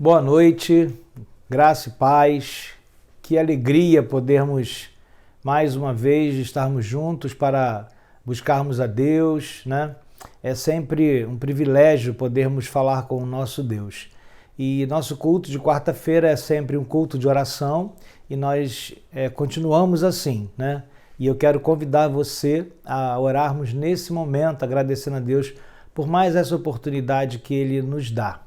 Boa noite, graça e paz, que alegria podermos mais uma vez estarmos juntos para buscarmos a Deus, né? É sempre um privilégio podermos falar com o nosso Deus. E nosso culto de quarta-feira é sempre um culto de oração e nós continuamos assim, né? E eu quero convidar você a orarmos nesse momento, agradecendo a Deus por mais essa oportunidade que Ele nos dá.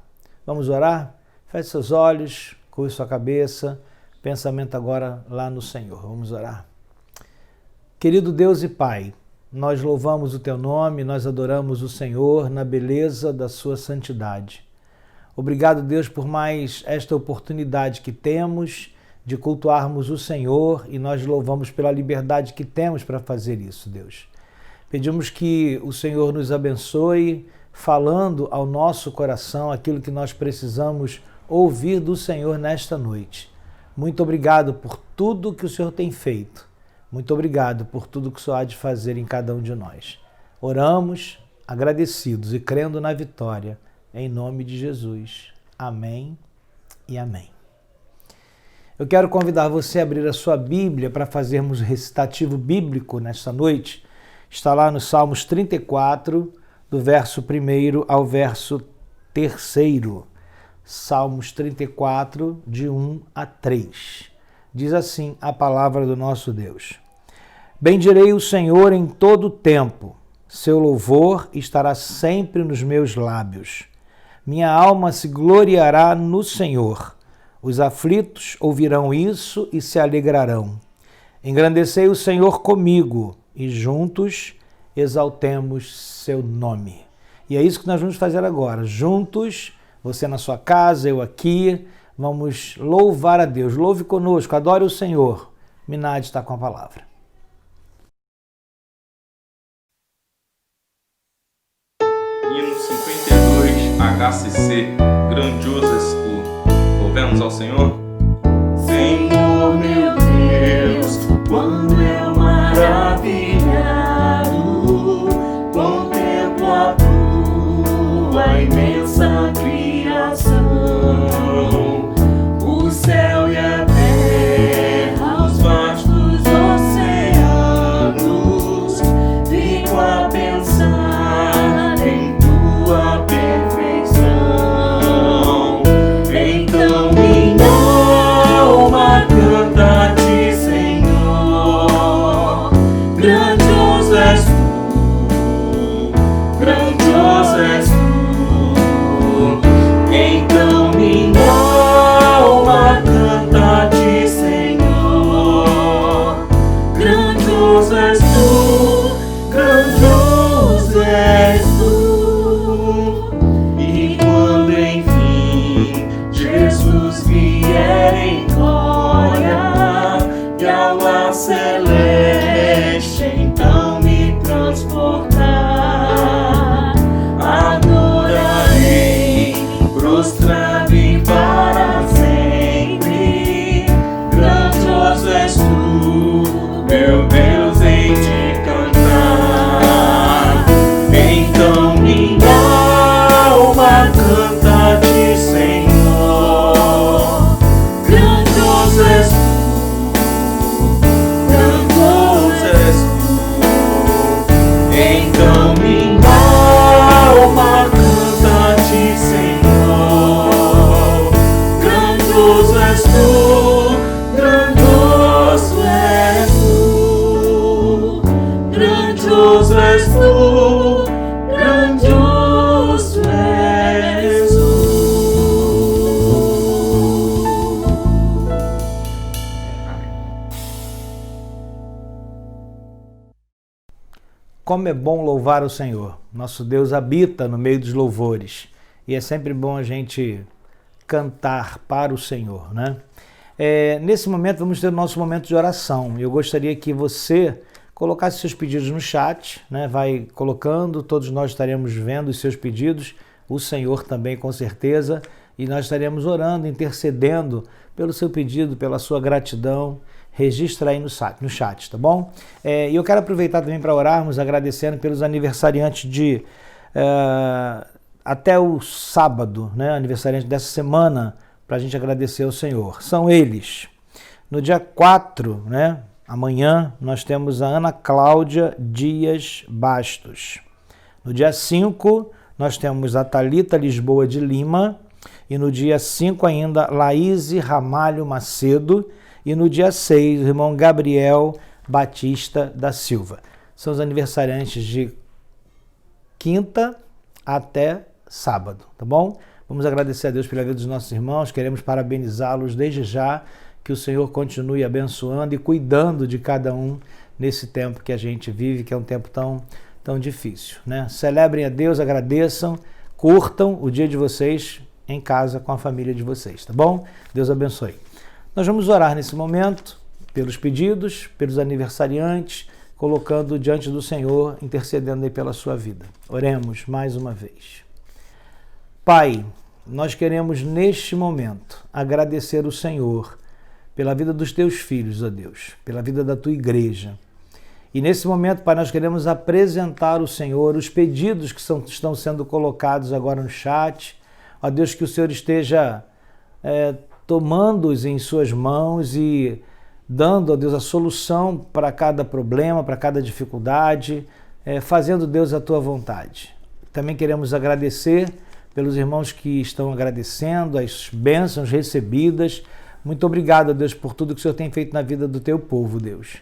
Vamos orar? Feche seus olhos, curve sua cabeça, pensamento agora lá no Senhor. Vamos orar. Querido Deus e Pai, nós louvamos o Teu nome, nós adoramos o Senhor na beleza da Sua santidade. Obrigado, Deus, por mais esta oportunidade que temos de cultuarmos o Senhor e nós louvamos pela liberdade que temos para fazer isso, Deus. Pedimos que o Senhor nos abençoe, falando ao nosso coração aquilo que nós precisamos ouvir do Senhor nesta noite. Muito obrigado por tudo que o Senhor tem feito. Muito obrigado por tudo que o Senhor há de fazer em cada um de nós. Oramos agradecidos e crendo na vitória, em nome de Jesus. Amém e amém. Eu quero convidar você a abrir a sua Bíblia para fazermos o recitativo bíblico nesta noite. Está lá no Salmos 34, do verso 1 ao verso 3. Salmos 34, de 1 a 3. Diz assim a palavra do nosso Deus. Bendirei o Senhor em todo o tempo, seu louvor estará sempre nos meus lábios. Minha alma se gloriará no Senhor. Os aflitos ouvirão isso e se alegrarão. Engrandecei o Senhor comigo e juntos exaltemos seu nome. E é isso que nós vamos fazer agora. Juntos, você na sua casa, eu aqui, vamos louvar a Deus. Louve conosco, adore o Senhor. Minad está com a palavra. Hino 52, HCC, grandioso és tu. Louvemos ao Senhor. Senhor meu Deus, quando eu maravilhado contemplo a tua imensa criação, o céu e a terra, os vastos oceanos, fico a pensar em tua perfeição. Então minha alma canta-te, Senhor, grandioso és tu, grandioso és tu. Então minha alma canta-te, Senhor, grandioso és tu, grandioso és tu. E quando enfim Jesus vier em glória e alma celeste então me transportar, adorarei prostrado e para sempre. Grandioso és tu, meu Deus, em te cantar. Então minha alma canta-te, Senhor, grandioso és tu, grandioso és tu. Então minha alma canta-te, Senhor, grandioso és tu, grandioso és tu, grandioso és tu, grandioso és tu. Como é bom louvar o Senhor. Nosso Deus habita no meio dos louvores. E é sempre bom a gente cantar para o Senhor, né? Nesse momento vamos ter o nosso momento de oração. Eu gostaria que você colocasse seus pedidos no chat, né? Vai colocando, todos nós estaremos vendo os seus pedidos, o Senhor também com certeza, e nós estaremos orando, intercedendo pelo seu pedido, pela sua gratidão. Registra aí no chat, tá bom? E eu quero aproveitar também para orarmos, agradecendo pelos aniversariantes de até o sábado, né? Aniversariante dessa semana, para a gente agradecer ao Senhor. São eles. No dia 4, né, amanhã, nós temos a Ana Cláudia Dias Bastos. No dia 5, nós temos a Thalita Lisboa de Lima. E no dia 5 ainda, Laís Ramalho Macedo. E no dia 6, o irmão Gabriel Batista da Silva. São os aniversariantes de quinta até sábado, tá bom? Vamos agradecer a Deus pela vida dos nossos irmãos, queremos parabenizá-los desde já, que o Senhor continue abençoando e cuidando de cada um nesse tempo que a gente vive, que é um tempo tão difícil, né? Celebrem a Deus, agradeçam, curtam o dia de vocês em casa com a família de vocês, tá bom? Deus abençoe. Nós vamos orar nesse momento pelos pedidos, pelos aniversariantes, colocando diante do Senhor, intercedendo aí pela sua vida. Oremos mais uma vez. Pai, nós queremos neste momento agradecer o Senhor pela vida dos teus filhos, ó Deus, pela vida da tua igreja. E nesse momento, Pai, nós queremos apresentar ao Senhor os pedidos que estão sendo colocados agora no chat. Ó Deus, que o Senhor esteja tomando-os em suas mãos e dando, ó Deus, a solução para cada problema, para cada dificuldade, fazendo, Deus, a tua vontade. Também queremos agradecer pelos irmãos que estão agradecendo, as bênçãos recebidas. Muito obrigado, ó Deus, por tudo que o Senhor tem feito na vida do teu povo, Deus.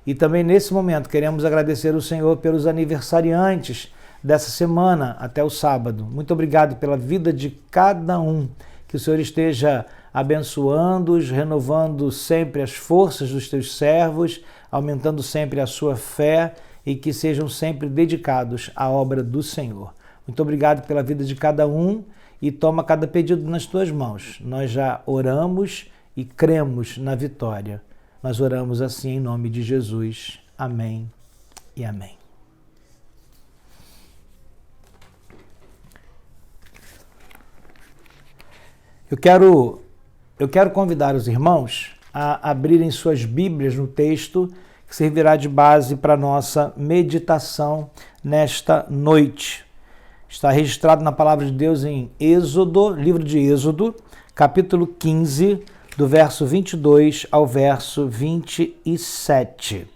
E também nesse momento queremos agradecer ao Senhor pelos aniversariantes dessa semana até o sábado. Muito obrigado pela vida de cada um. Que o Senhor esteja abençoando-os, renovando sempre as forças dos teus servos, aumentando sempre a sua fé e que sejam sempre dedicados à obra do Senhor. Muito obrigado pela vida de cada um e toma cada pedido nas tuas mãos. Nós já oramos e cremos na vitória. Nós oramos assim em nome de Jesus. Amém e amém. Eu quero convidar os irmãos a abrirem suas Bíblias no texto que servirá de base para a nossa meditação nesta noite. Está registrado na palavra de Deus em Êxodo, livro de Êxodo, capítulo 15, do verso 22 ao verso 27.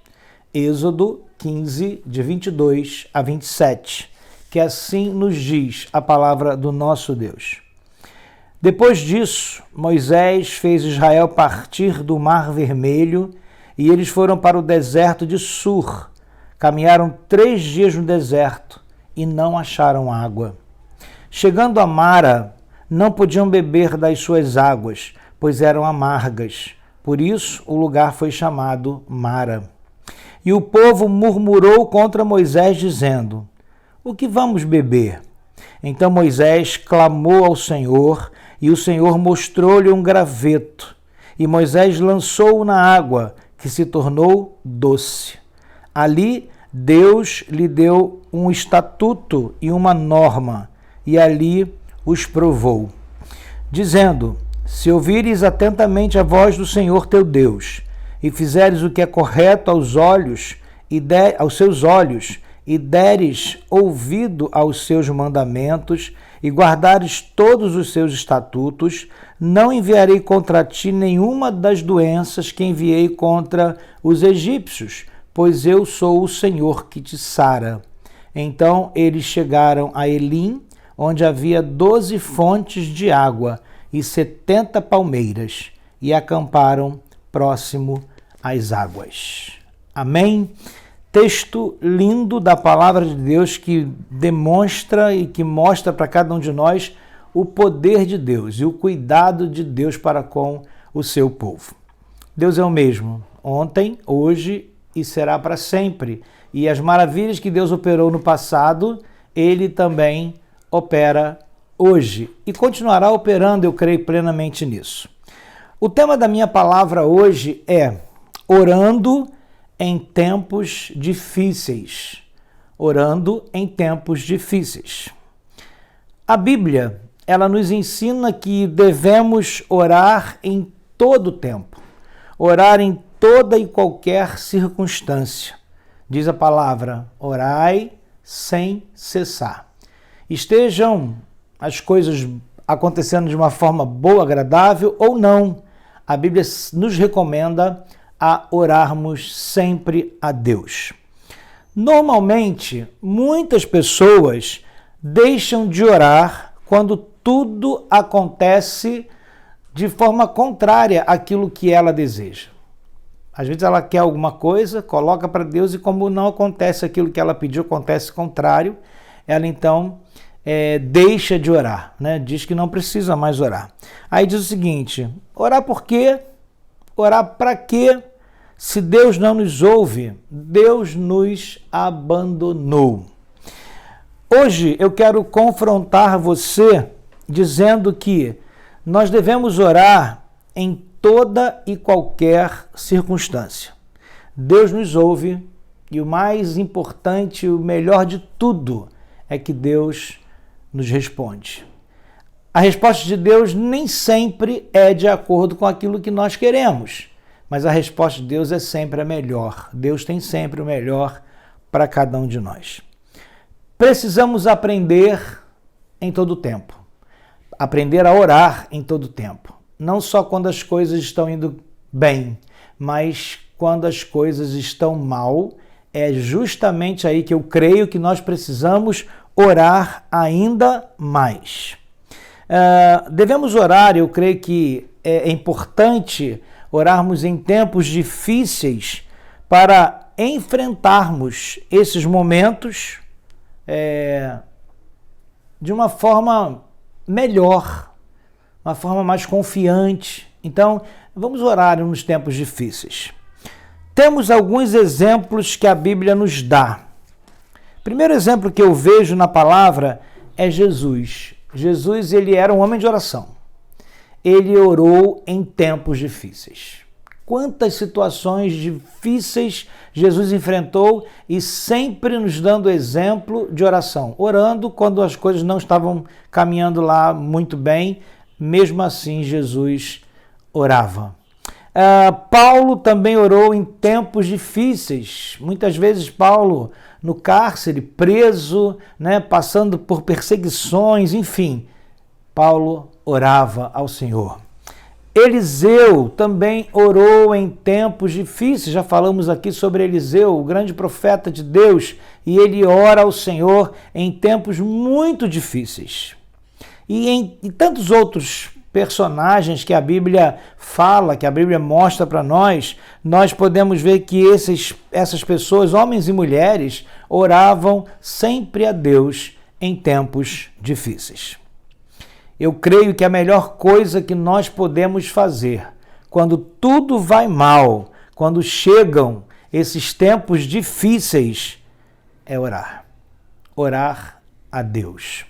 Êxodo 15, de 22 a 27, que assim nos diz a palavra do nosso Deus. Depois disso, Moisés fez Israel partir do Mar Vermelho e eles foram para o deserto de Sur. Caminharam 3 dias no deserto e não acharam água. Chegando a Mara, não podiam beber das suas águas, pois eram amargas. Por isso, o lugar foi chamado Mara. E o povo murmurou contra Moisés, dizendo: O que vamos beber? Então Moisés clamou ao Senhor, e o Senhor mostrou-lhe um graveto. E Moisés lançou-o na água, que se tornou doce. Ali Deus lhe deu um estatuto e uma norma, e ali os provou, dizendo: Se ouvires atentamente a voz do Senhor teu Deus, e fizeres o que é correto aos seus olhos, e deres ouvido aos seus mandamentos, e guardares todos os seus estatutos, não enviarei contra ti nenhuma das doenças que enviei contra os egípcios, pois eu sou o Senhor que te sara. Então eles chegaram a Elim, onde havia 12 fontes de água e 70 palmeiras, e acamparam próximo às águas. Amém? Texto lindo da palavra de Deus que demonstra e que mostra para cada um de nós o poder de Deus e o cuidado de Deus para com o seu povo. Deus é o mesmo, ontem, hoje e será para sempre. E as maravilhas que Deus operou no passado, Ele também opera hoje e continuará operando, eu creio plenamente nisso. O tema da minha palavra hoje é orando em tempos difíceis. Orando em tempos difíceis. A Bíblia, ela nos ensina que devemos orar em todo tempo. Orar em toda e qualquer circunstância. Diz a palavra: orai sem cessar. Estejam as coisas acontecendo de uma forma boa, agradável ou não, a Bíblia nos recomenda a orarmos sempre a Deus. Normalmente, muitas pessoas deixam de orar quando tudo acontece de forma contrária àquilo que ela deseja. Às vezes ela quer alguma coisa, coloca para Deus e como não acontece aquilo que ela pediu, acontece contrário, ela então deixa de orar, né? Diz que não precisa mais orar. Aí diz o seguinte, orar por quê? Orar para quê? Se Deus não nos ouve, Deus nos abandonou. Hoje eu quero confrontar você dizendo que nós devemos orar em toda e qualquer circunstância. Deus nos ouve e o mais importante, o melhor de tudo, é que Deus nos responde. A resposta de Deus nem sempre é de acordo com aquilo que nós queremos, mas a resposta de Deus é sempre a melhor. Deus tem sempre o melhor para cada um de nós. Precisamos aprender em todo o tempo. Aprender a orar em todo o tempo. Não só quando as coisas estão indo bem, mas quando as coisas estão mal, é justamente aí que eu creio que nós precisamos orar ainda mais. Devemos orar, eu creio que é importante orarmos em tempos difíceis para enfrentarmos esses momentos de uma forma melhor, uma forma mais confiante. Então, vamos orar nos tempos difíceis. Temos alguns exemplos que a Bíblia nos dá. O primeiro exemplo que eu vejo na palavra é Jesus. Jesus, ele era um homem de oração. Ele orou em tempos difíceis. Quantas situações difíceis Jesus enfrentou e sempre nos dando exemplo de oração. Orando quando as coisas não estavam caminhando lá muito bem, mesmo assim Jesus orava. Paulo também orou em tempos difíceis. Muitas vezes Paulo no cárcere, preso, né, passando por perseguições, enfim. Paulo orava ao Senhor. Eliseu também orou em tempos difíceis. Já falamos aqui sobre Eliseu, o grande profeta de Deus, e ele ora ao Senhor em tempos muito difíceis. E em tantos outros personagens que a Bíblia fala, que a Bíblia mostra para nós, nós podemos ver que essas pessoas, homens e mulheres, oravam sempre a Deus em tempos difíceis. Eu creio que a melhor coisa que nós podemos fazer quando tudo vai mal, quando chegam esses tempos difíceis, é orar. Orar a Deus.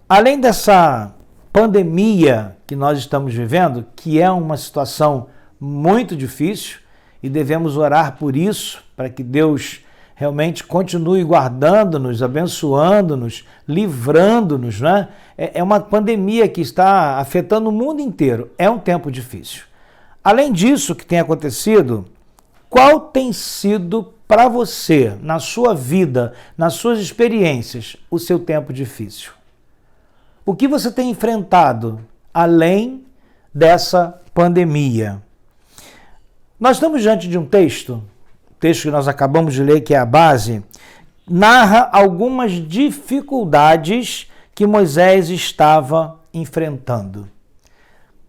Além dessa pandemia que nós estamos vivendo, que é uma situação muito difícil, e devemos orar por isso, para que Deus realmente continue guardando-nos, abençoando-nos, livrando-nos, né? É uma pandemia que está afetando o mundo inteiro. É um tempo difícil. Além disso que tem acontecido, qual tem sido para você, na sua vida, nas suas experiências, o seu tempo difícil? O que você tem enfrentado além dessa pandemia? Nós estamos diante de um texto que nós acabamos de ler, que é a base, narra algumas dificuldades que Moisés estava enfrentando.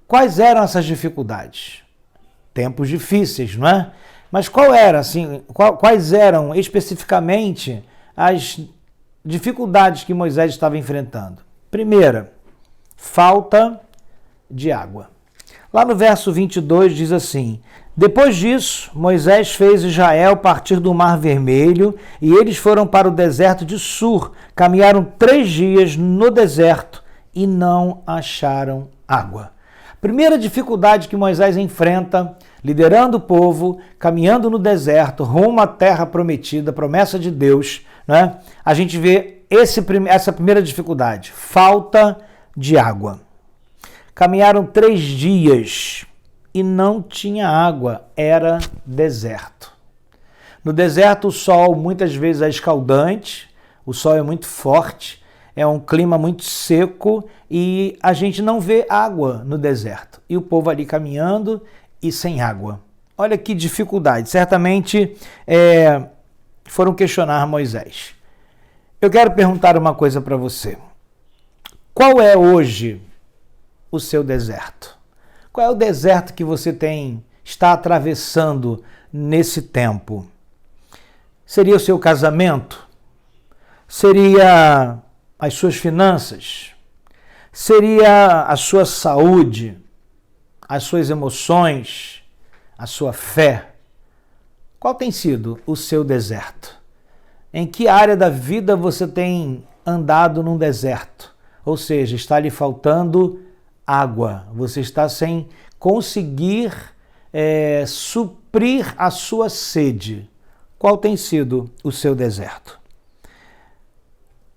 Quais eram essas dificuldades? Tempos difíceis, não é? Mas quais eram especificamente as dificuldades que Moisés estava enfrentando? Primeira, falta de água. Lá no verso 22 diz assim: depois disso, Moisés fez Israel partir do Mar Vermelho e eles foram para o deserto de Sur. Caminharam 3 dias no deserto e não acharam água. Primeira dificuldade que Moisés enfrenta, liderando o povo, caminhando no deserto, rumo à terra prometida, promessa de Deus, né? A gente vê essa primeira dificuldade, falta de água. Caminharam 3 dias e não tinha água, era deserto. No deserto o sol muitas vezes é escaldante, o sol é muito forte, é um clima muito seco e a gente não vê água no deserto. E o povo ali caminhando e sem água. Olha que dificuldade. Certamente foram questionar Moisés. Eu quero perguntar uma coisa para você. Qual é hoje o seu deserto? Qual é o deserto que você está atravessando nesse tempo? Seria o seu casamento? Seria as suas finanças? Seria a sua saúde? As suas emoções? A sua fé? Qual tem sido o seu deserto? Em que área da vida você tem andado num deserto? Ou seja, está lhe faltando água. Você está sem conseguir suprir a sua sede. Qual tem sido o seu deserto?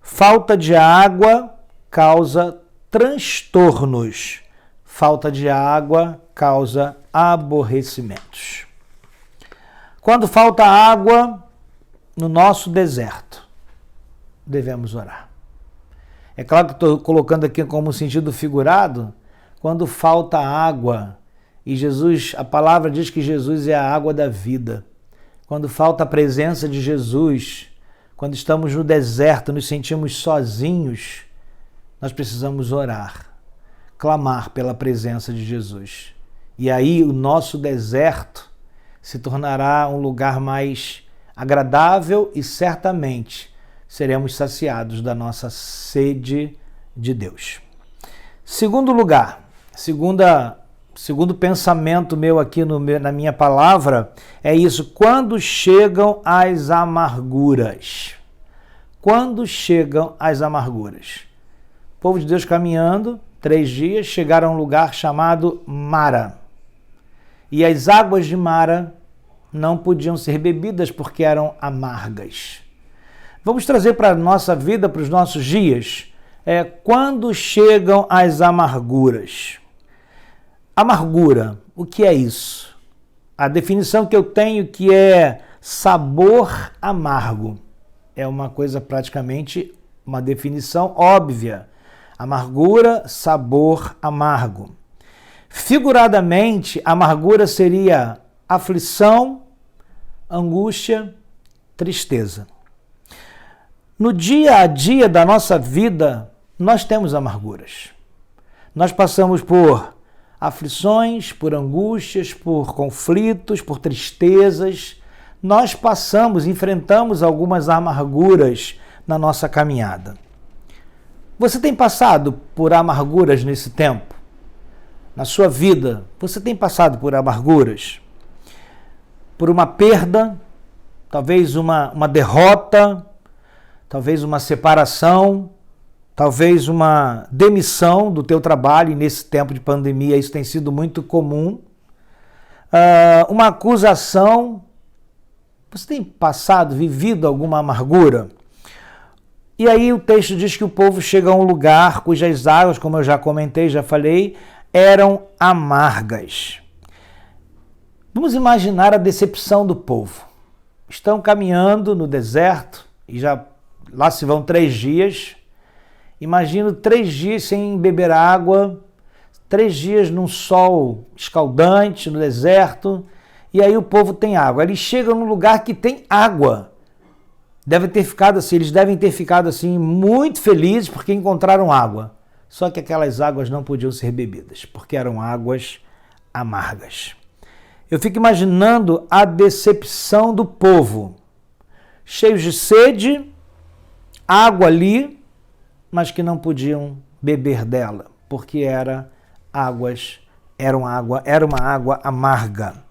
Falta de água causa transtornos. Falta de água causa aborrecimentos. Quando falta água no nosso deserto, devemos orar. É claro que estou colocando aqui como sentido figurado, quando falta água, e a palavra diz que Jesus é a água da vida. Quando falta a presença de Jesus, quando estamos no deserto, nos sentimos sozinhos, nós precisamos orar, clamar pela presença de Jesus. E aí o nosso deserto se tornará um lugar mais agradável e certamente seremos saciados da nossa sede de Deus. Segundo lugar, segundo pensamento meu aqui na minha palavra, é isso. Quando chegam as amarguras. Quando chegam as amarguras. O povo de Deus caminhando, 3 dias, chegaram a um lugar chamado Mara. E as águas de Mara não podiam ser bebidas porque eram amargas. Vamos trazer para a nossa vida, para os nossos dias, quando chegam as amarguras. Amargura, o que é isso? A definição que eu tenho que é sabor amargo. É uma coisa praticamente, uma definição óbvia. Amargura, sabor amargo. Figuradamente, amargura seria aflição, angústia, tristeza. No dia a dia da nossa vida, nós temos amarguras. Nós passamos por aflições, por angústias, por conflitos, por tristezas. Nós enfrentamos algumas amarguras na nossa caminhada. Você tem passado por amarguras nesse tempo? Na sua vida, você tem passado por amarguras? Por uma perda, talvez uma derrota, talvez uma separação, talvez uma demissão do teu trabalho, e nesse tempo de pandemia isso tem sido muito comum. Uma acusação. Você tem vivido alguma amargura? E aí o texto diz que o povo chega a um lugar cujas águas, como eu já comentei, já falei, eram amargas. Vamos imaginar a decepção do povo. Estão caminhando no deserto e lá se vão 3 dias. Imagino 3 dias sem beber água, 3 dias num sol escaldante no deserto, e aí o povo tem água. Eles chegam num lugar que tem água. Eles devem ter ficado assim muito felizes porque encontraram água. Só que aquelas águas não podiam ser bebidas, porque eram águas amargas. Eu fico imaginando a decepção do povo. Cheios de sede, água ali, mas que não podiam beber dela, porque era uma água amarga.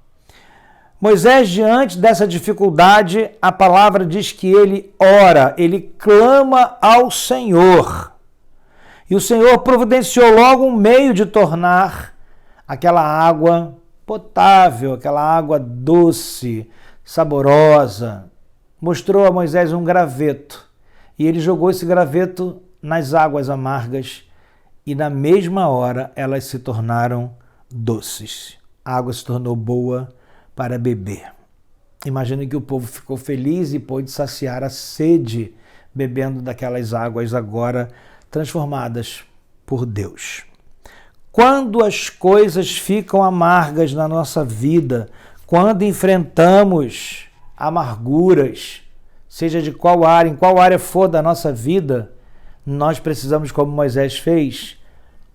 Moisés, diante dessa dificuldade, a palavra diz que ele ora, ele clama ao Senhor. E o Senhor providenciou logo um meio de tornar aquela água potável, aquela água doce, saborosa. Mostrou a Moisés um graveto. E ele jogou esse graveto nas águas amargas e na mesma hora elas se tornaram doces. A água se tornou boa para beber. Imagina que o povo ficou feliz e pôde saciar a sede bebendo daquelas águas agora transformadas por Deus. Quando as coisas ficam amargas na nossa vida, quando enfrentamos amarguras, seja de qual área, em qual área for da nossa vida, nós precisamos, como Moisés fez,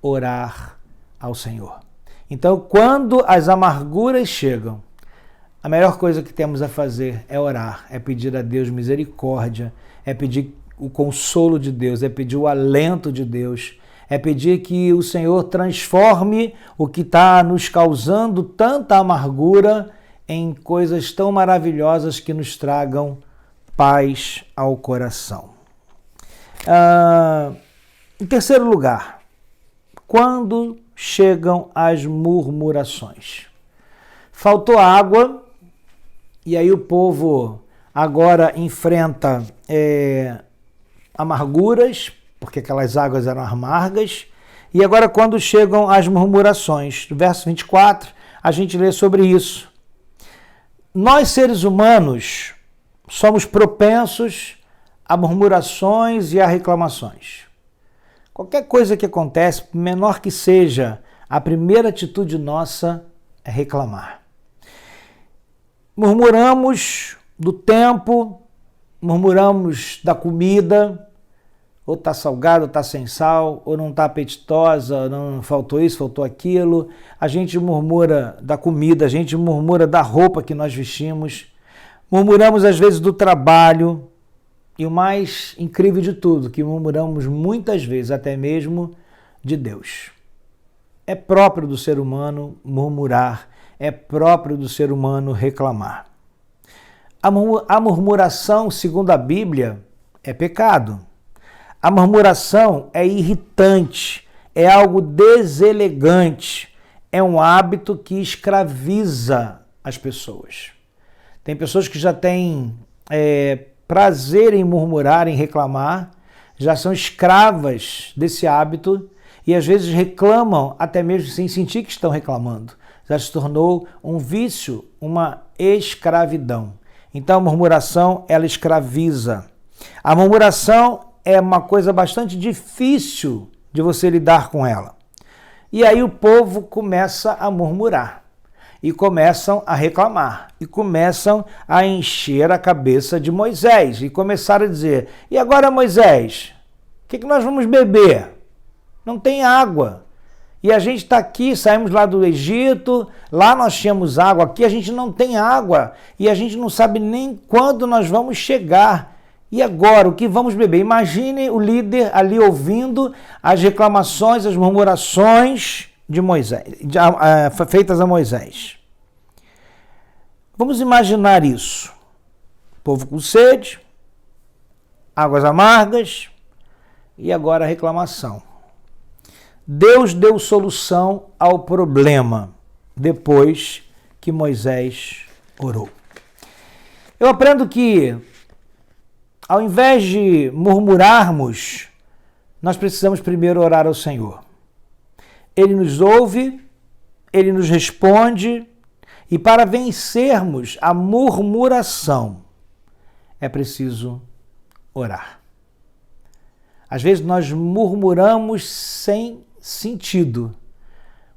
orar ao Senhor. Então, quando as amarguras chegam, a melhor coisa que temos a fazer é orar, é pedir a Deus misericórdia, é pedir o consolo de Deus, é pedir o alento de Deus, é pedir que o Senhor transforme o que está nos causando tanta amargura em coisas tão maravilhosas que nos tragam paz ao coração. Em terceiro lugar, quando chegam as murmurações. Faltou água e aí o povo agora enfrenta amarguras, porque aquelas águas eram amargas. E agora quando chegam as murmurações, no verso 24, a gente lê sobre isso. Nós, seres humanos, somos propensos a murmurações e a reclamações. Qualquer coisa que acontece, menor que seja, a primeira atitude nossa é reclamar. Murmuramos do tempo, murmuramos da comida, ou está salgado, ou está sem sal, ou não está apetitosa, não faltou isso, faltou aquilo. A gente murmura da comida, a gente murmura da roupa que nós vestimos, murmuramos às vezes do trabalho, e o mais incrível de tudo, que murmuramos muitas vezes até mesmo de Deus. É próprio do ser humano murmurar, é próprio do ser humano reclamar. A murmuração, segundo a Bíblia, é pecado. A murmuração é irritante, é algo deselegante, é um hábito que escraviza as pessoas. Tem pessoas que já têm prazer em murmurar, em reclamar, já são escravas desse hábito e às vezes reclamam até mesmo sem sentir que estão reclamando. Já se tornou um vício, uma escravidão. Então a murmuração, ela escraviza. A murmuração é uma coisa bastante difícil de você lidar com ela. E aí o povo começa a murmurar, e começam a reclamar, e começam a encher a cabeça de Moisés, e começaram a dizer, e agora Moisés, o que nós vamos beber? Não tem água. E a gente está aqui, saímos lá do Egito, lá nós tínhamos água, aqui a gente não tem água, e a gente não sabe nem quando nós vamos chegar. E agora, o que vamos beber? Imagine o líder ali ouvindo as reclamações, as murmurações de Moisés, feitas a Moisés. Vamos imaginar isso. Povo com sede, águas amargas e agora a reclamação. Deus deu solução ao problema depois que Moisés orou. Eu aprendo que ao invés de murmurarmos, nós precisamos primeiro orar ao Senhor. Ele nos ouve, Ele nos responde, e para vencermos a murmuração, é preciso orar. Às vezes nós murmuramos sem sentido,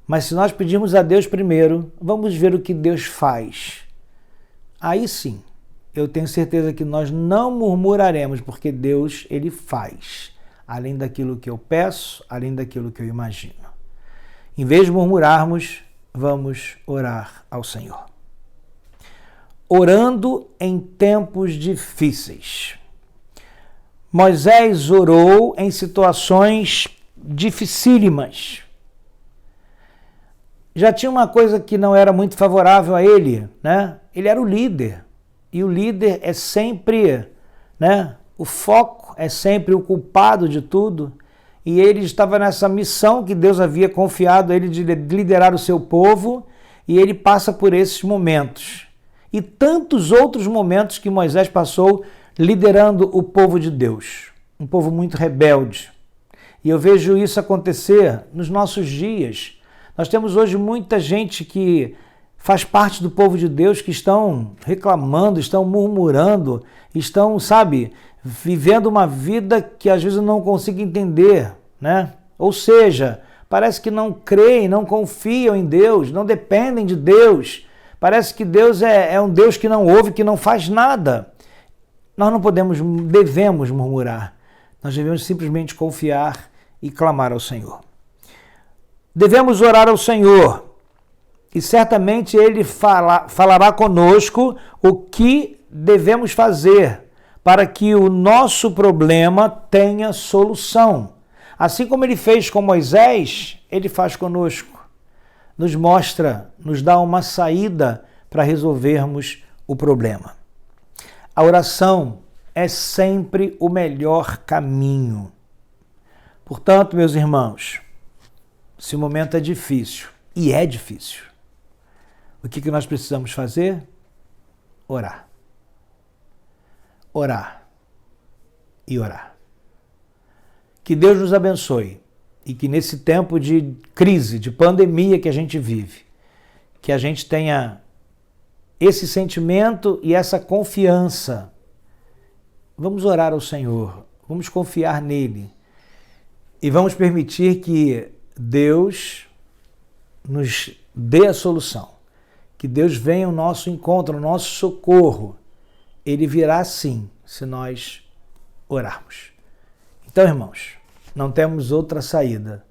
mas se nós pedirmos a Deus primeiro, vamos ver o que Deus faz. Aí sim, eu tenho certeza que nós não murmuraremos, porque Deus, Ele faz, além daquilo que eu peço, além daquilo que eu imagino. Em vez de murmurarmos, vamos orar ao Senhor. Orando em tempos difíceis. Moisés orou em situações dificílimas. Já tinha uma coisa que não era muito favorável a ele, né? Ele era o líder. E o líder é sempre, né? O foco é sempre o culpado de tudo. E ele estava nessa missão que Deus havia confiado a ele de liderar o seu povo, e ele passa por esses momentos. E tantos outros momentos que Moisés passou liderando o povo de Deus. Um povo muito rebelde. E eu vejo isso acontecer nos nossos dias. Nós temos hoje muita gente que faz parte do povo de Deus que estão reclamando, estão murmurando, estão, vivendo uma vida que às vezes eu não consigo entender, né? Ou seja, parece que não creem, não confiam em Deus, não dependem de Deus. Parece que Deus é um Deus que não ouve, que não faz nada. Nós não devemos murmurar. Nós devemos simplesmente confiar e clamar ao Senhor. Devemos orar ao Senhor e certamente Ele falará conosco o que devemos fazer para que o nosso problema tenha solução. Assim como Ele fez com Moisés, Ele faz conosco. Nos mostra, nos dá uma saída para resolvermos o problema. A oração é sempre o melhor caminho. Portanto, meus irmãos, se o momento é difícil, e é difícil, o que nós precisamos fazer? Orar. Orar e orar. Que Deus nos abençoe e que nesse tempo de crise, de pandemia que a gente vive, que a gente tenha esse sentimento e essa confiança. Vamos orar ao Senhor, vamos confiar nele e vamos permitir que Deus nos dê a solução, que Deus venha ao nosso encontro, ao nosso socorro. Ele virá sim, se nós orarmos. Então, irmãos, não temos outra saída.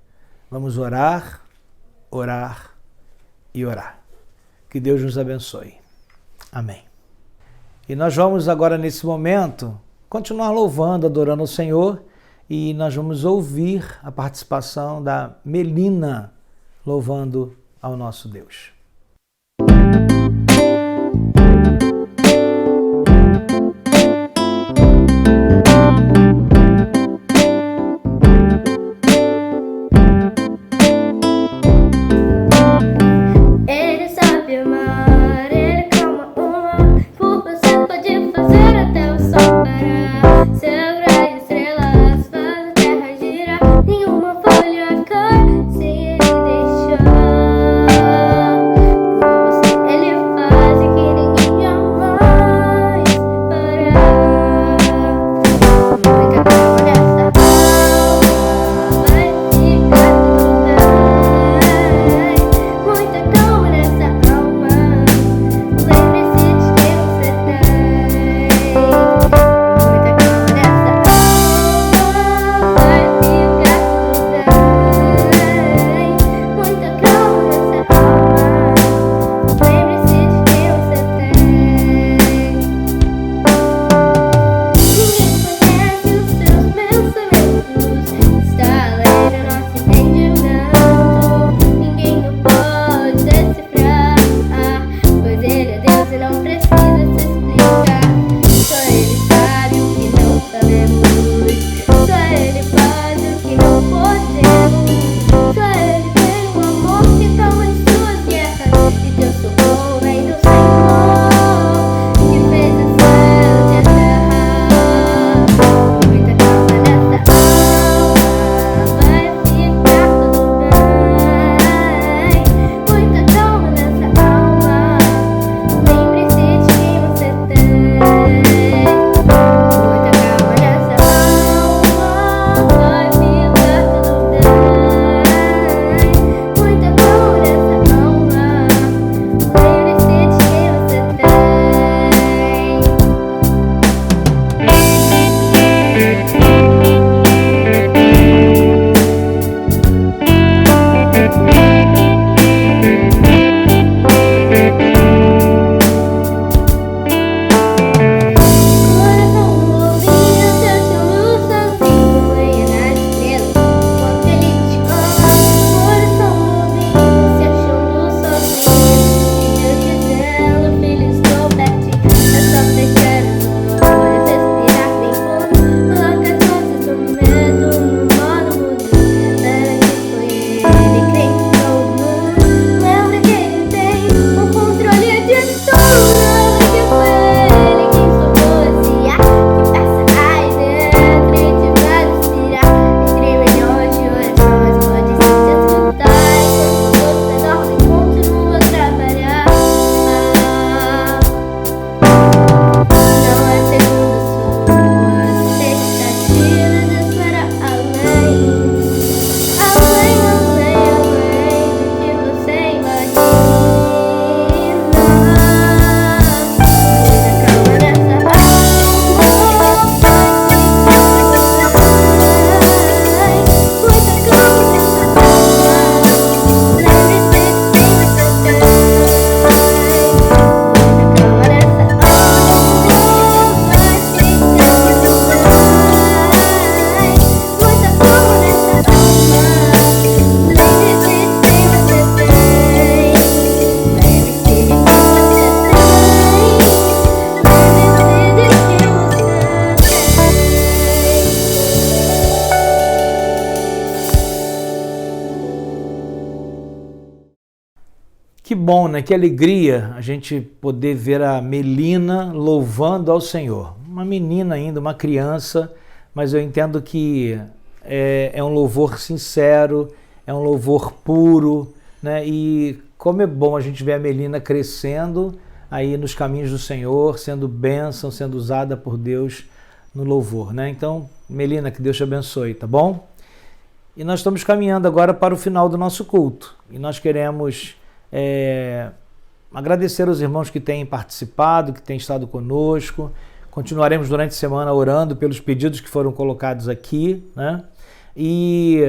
Vamos orar, orar e orar. Que Deus nos abençoe. Amém. E nós vamos agora, nesse momento, continuar louvando, adorando ao Senhor, e nós vamos ouvir a participação da Melina louvando ao nosso Deus. Ele bom, né? Que alegria a gente poder ver a Melina louvando ao Senhor. Uma menina ainda, uma criança, mas eu entendo que é um louvor sincero, é um louvor puro, né? E como é bom a gente ver a Melina crescendo aí nos caminhos do Senhor, sendo bênção, sendo usada por Deus no louvor, né? Então, Melina, que Deus te abençoe, tá bom? E nós estamos caminhando agora para o final do nosso culto. E nós queremos agradecer aos irmãos que têm participado, que têm estado conosco. Continuaremos durante a semana orando pelos pedidos que foram colocados aqui, né? E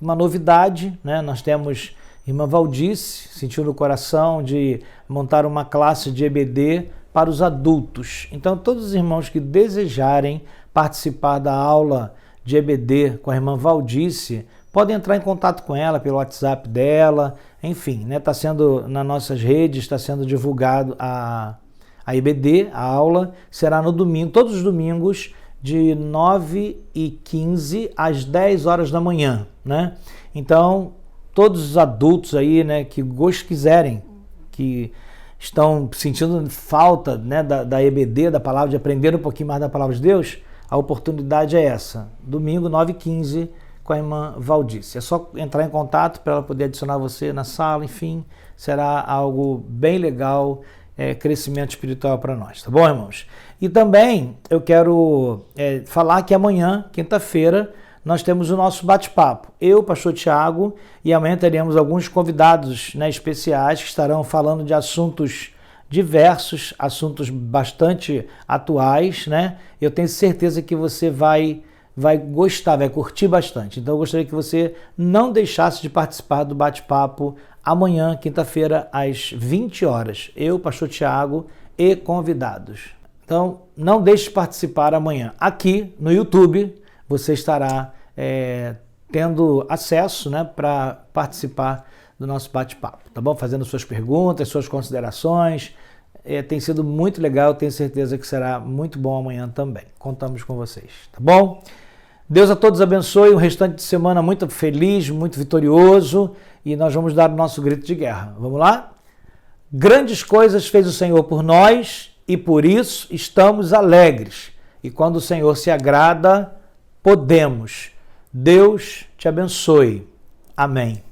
uma novidade, né? Nós temos irmã Valdice, sentiu no coração de montar uma classe de EBD para os adultos. Então, todos os irmãos que desejarem participar da aula de EBD com a irmã Valdice, podem entrar em contato com ela pelo WhatsApp dela, enfim, né? Está sendo nas nossas redes, está sendo divulgado a EBD, a aula será no domingo, todos os domingos, de 9h15 às 10 horas da manhã, né? Então, todos os adultos aí, né, que quiserem, que estão sentindo falta, né, da EBD, da palavra, de aprender um pouquinho mais da palavra de Deus, a oportunidade é essa, domingo 9h15 com a irmã Valdice. É só entrar em contato para ela poder adicionar você na sala, enfim, será algo bem legal, crescimento espiritual para nós, tá bom, irmãos? E também eu quero falar que amanhã, quinta-feira, nós temos o nosso bate-papo. Eu, pastor Tiago, e amanhã teremos alguns convidados, né, especiais que estarão falando de assuntos diversos, assuntos bastante atuais, né? Eu tenho certeza que você vai gostar, vai curtir bastante. Então eu gostaria que você não deixasse de participar do bate-papo amanhã, quinta-feira, às 20 horas. Eu, pastor Tiago e convidados. Então não deixe de participar amanhã. Aqui no YouTube você estará tendo acesso, né, para participar do nosso bate-papo, tá bom? Fazendo suas perguntas, suas considerações. Tem sido muito legal, tenho certeza que será muito bom amanhã também. Contamos com vocês, tá bom? Deus a todos abençoe, um restante de semana muito feliz, muito vitorioso, e nós vamos dar o nosso grito de guerra. Vamos lá? Grandes coisas fez o Senhor por nós e por isso estamos alegres. E quando o Senhor se agrada, podemos. Deus te abençoe. Amém.